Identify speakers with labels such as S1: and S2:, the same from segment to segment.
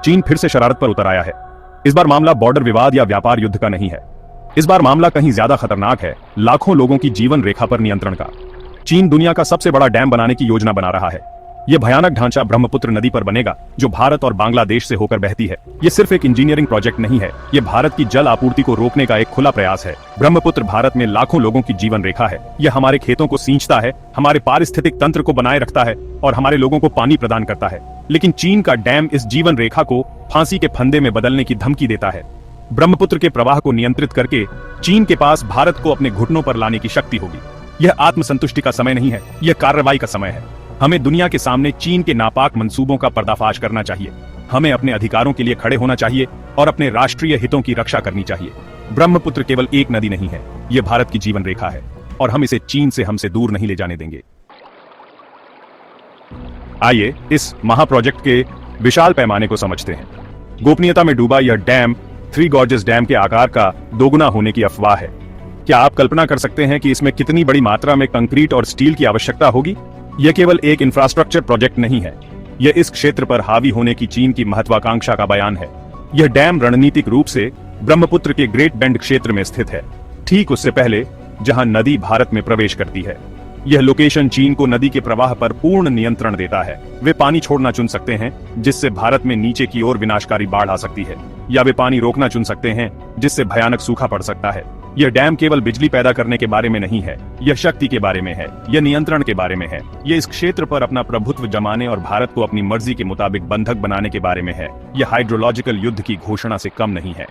S1: चीन फिर से शरारत पर उतर आया है। इस बार मामला बॉर्डर विवाद या व्यापार युद्ध का नहीं है। इस बार मामला कहीं ज्यादा खतरनाक है, लाखों लोगों की जीवन रेखा पर नियंत्रण का। चीन दुनिया का सबसे बड़ा डैम बनाने की योजना बना रहा है। यह भयानक ढांचा ब्रह्मपुत्र नदी पर बनेगा, जो भारत और बांग्लादेश से होकर बहती है। यह सिर्फ एक इंजीनियरिंग प्रोजेक्ट नहीं है, यह भारत की जल आपूर्ति को रोकने का एक खुला प्रयास है। ब्रह्मपुत्र भारत में लाखों लोगों की जीवन रेखा है। यह हमारे खेतों को सींचता है, हमारे पारिस्थितिक तंत्र को बनाए रखता है और हमारे लोगों को पानी प्रदान करता है। लेकिन चीन का डैम इस जीवन रेखा को फांसी के फंदे में बदलने की धमकी देता है। ब्रह्मपुत्र के प्रवाह को नियंत्रित करके चीन के पास भारत को अपने घुटनों पर लाने की शक्ति होगी। यह आत्मसंतुष्टि का समय नहीं है, यह कार्रवाई का समय है। हमें दुनिया के सामने चीन के नापाक मंसूबों का पर्दाफाश करना चाहिए। हमें अपने अधिकारों के लिए खड़े होना चाहिए और अपने राष्ट्रीय हितों की रक्षा करनी चाहिए। ब्रह्मपुत्र केवल एक नदी नहीं है, यह भारत की जीवन रेखा है और हम इसे चीन से हमसे दूर नहीं ले जाने देंगे। आइए इस महाप्रोजेक्ट के विशाल पैमाने को समझते हैं। गोपनीयता में डूबा यह डैम थ्री गॉर्जेस डैम के आकार का दोगुना होने की अफवाह है। क्या आप कल्पना कर सकते हैं कि इसमें कितनी बड़ी मात्रा में कंक्रीट और स्टील की आवश्यकता होगी? यह केवल एक इंफ्रास्ट्रक्चर प्रोजेक्ट नहीं है, यह इस क्षेत्र पर हावी होने की चीन की महत्वाकांक्षा का बयान है। यह डैम रणनीतिक रूप से ब्रह्मपुत्र के ग्रेट बेंड क्षेत्र में स्थित है, ठीक उससे पहले जहां नदी भारत में प्रवेश करती है। यह लोकेशन चीन को नदी के प्रवाह पर पूर्ण नियंत्रण देता है। वे पानी छोड़ना चुन सकते हैं, जिससे भारत में नीचे की ओर विनाशकारी बाढ़ आ सकती है, या वे पानी रोकना चुन सकते हैं, जिससे भयानक सूखा पड़ सकता है। यह डैम केवल बिजली पैदा करने के बारे में नहीं है, यह शक्ति के बारे में है, यह नियंत्रण के बारे में है, यह इस क्षेत्र पर अपना प्रभुत्व जमाने और भारत को अपनी मर्जी के मुताबिक बंधक बनाने के बारे में है। यह हाइड्रोलॉजिकल युद्ध की घोषणा से कम नहीं है।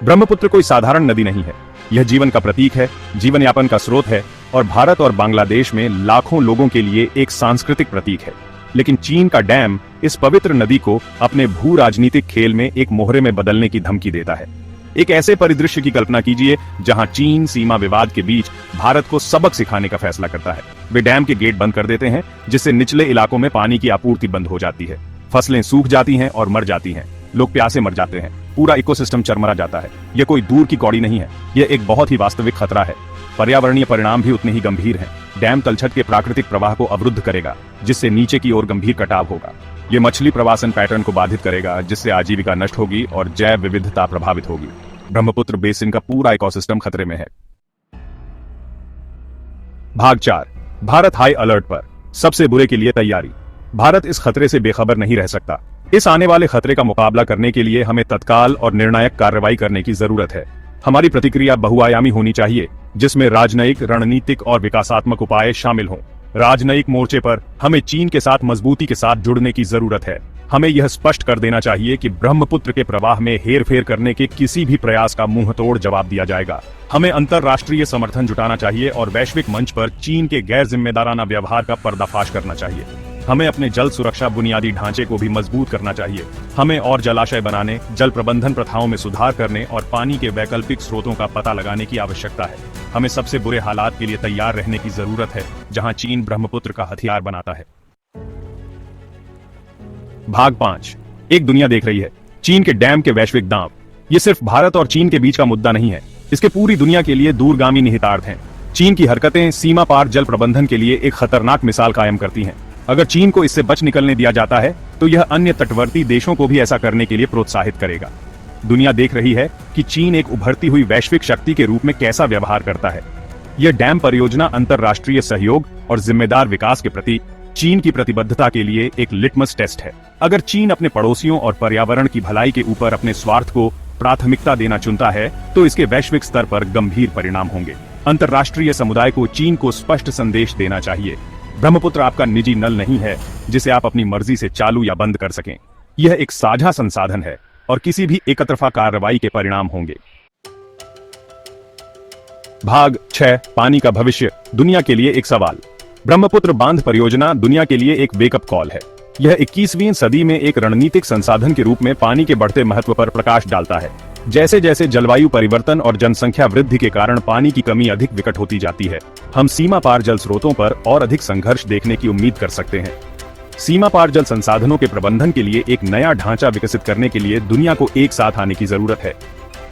S1: ब्रह्मपुत्र कोई साधारण नदी नहीं है, यह जीवन का प्रतीक है, जीवन यापन का स्रोत है और भारत और बांग्लादेश में लाखों लोगों के लिए एक सांस्कृतिक प्रतीक है। लेकिन चीन का डैम इस पवित्र नदी को अपने भू राजनीतिक खेल में एक मोहरे में बदलने की धमकी देता है। एक ऐसे परिदृश्य की कल्पना कीजिए जहां चीन सीमा विवाद के बीच भारत को सबक सिखाने का फैसला करता है। वे डैम के गेट बंद कर देते हैं, जिससे निचले इलाकों में पानी की आपूर्ति बंद हो जाती है। फसलें सूख जाती हैं और मर जाती हैं, लोग प्यासे मर जाते हैं, पूरा इकोसिस्टम चरमरा जाता है। यह कोई दूर की कौड़ी नहीं है, यह एक बहुत ही वास्तविक खतरा है। पर्यावरणीय परिणाम भी उतने ही गंभीर हैं। डैम तलछट के प्राकृतिक प्रवाह को अवरुद्ध करेगा, जिससे नीचे की ओर गंभीर कटाव होगा। ये मछली प्रवासन पैटर्न को बाधित करेगा, जिससे आजीविका नष्ट होगी और जैव विविधता प्रभावित होगी। ब्रह्मपुत्र बेसिन का पूरा इकोसिस्टम खतरे में है। भाग 4, भारत हाई अलर्ट पर, सबसे बुरे के लिए तैयारी। भारत इस खतरे से बेखबर नहीं रह सकता। इस आने वाले खतरे का मुकाबला करने के लिए हमें तत्काल और निर्णायक कार्रवाई करने की जरूरत है। हमारी प्रतिक्रिया बहुआयामी होनी चाहिए, जिसमें राजनयिक, रणनीतिक और विकासात्मक उपाय शामिल हों। राजनयिक मोर्चे पर हमें चीन के साथ मजबूती के साथ जुड़ने की जरूरत है। हमें यह स्पष्ट कर देना चाहिए कि ब्रह्मपुत्र के प्रवाह में हेरफेर करने के किसी भी प्रयास का मुंहतोड़ जवाब दिया जाएगा। हमें अंतरराष्ट्रीय समर्थन जुटाना चाहिए और वैश्विक मंच पर चीन के गैर जिम्मेदाराना व्यवहार का पर्दाफाश करना चाहिए। हमें अपने जल सुरक्षा बुनियादी ढांचे को भी मजबूत करना चाहिए। हमें और जलाशय बनाने, जल प्रबंधन प्रथाओं में सुधार करने और पानी के वैकल्पिक स्रोतों का पता लगाने की आवश्यकता है। हमें सबसे बुरे हालात के लिए तैयार रहने की जरूरत है, जहां चीन ब्रह्मपुत्र का हथियार बनाता है। भाग 5, एक दुनिया देख रही है, चीन के डैम के वैश्विक दांव। ये सिर्फ भारत और चीन के बीच का मुद्दा नहीं है, इसके पूरी दुनिया के लिए दूरगामी निहितार्थ हैं। चीन की हरकतें सीमा पार जल प्रबंधन के लिए एक खतरनाक मिसाल कायम करती हैं। अगर चीन को इससे बच निकलने दिया जाता है, तो यह अन्य तटवर्ती देशों को भी ऐसा करने के लिए प्रोत्साहित करेगा। दुनिया देख रही है कि चीन एक उभरती हुई वैश्विक शक्ति के रूप में कैसा व्यवहार करता है। यह डैम परियोजना अंतरराष्ट्रीय सहयोग और जिम्मेदार विकास के प्रति चीन की प्रतिबद्धता के लिए एक लिटमस टेस्ट है। अगर चीन अपने पड़ोसियों और पर्यावरण की भलाई के ऊपर अपने स्वार्थ को प्राथमिकता देना चुनता है, तो इसके वैश्विक स्तर पर गंभीर परिणाम होंगे। अंतरराष्ट्रीय समुदाय को चीन को स्पष्ट संदेश देना चाहिए, ब्रह्मपुत्र आपका निजी नल नहीं है जिसे आप अपनी मर्जी से चालू या बंद कर सकें। यह एक साझा संसाधन है और किसी भी एकतरफा कार्रवाई के परिणाम होंगे। भाग 6, पानी का भविष्य, दुनिया के लिए एक सवाल। ब्रह्मपुत्र बांध परियोजना दुनिया के लिए एक वेकअप कॉल है। यह 21वीं सदी में एक रणनीतिक संसाधन के रूप में पानी के बढ़ते महत्व पर प्रकाश डालता है। जैसे जैसे जलवायु परिवर्तन और जनसंख्या वृद्धि के कारण पानी की कमी अधिक विकट होती जाती है, हम सीमा पार जल स्रोतों पर और अधिक संघर्ष देखने की उम्मीद कर सकते हैं। सीमा पार जल संसाधनों के प्रबंधन के लिए एक नया ढांचा विकसित करने के लिए दुनिया को एक साथ आने की जरूरत है।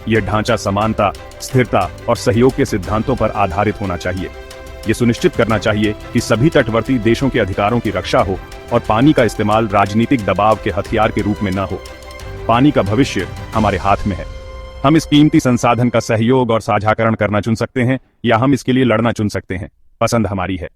S1: यह ढांचा समानता, स्थिरता और सहयोग के सिद्धांतों पर आधारित होना चाहिए। ये सुनिश्चित करना चाहिए कि सभी तटवर्ती देशों के अधिकारों की रक्षा हो और पानी का इस्तेमाल राजनीतिक दबाव के हथियार के रूप में न हो। पानी का भविष्य हमारे हाथ में है। हम इस कीमती संसाधन का सहयोग और साझाकरण करना चुन सकते हैं या हम इसके लिए लड़ना चुन सकते हैं। पसंद हमारी है।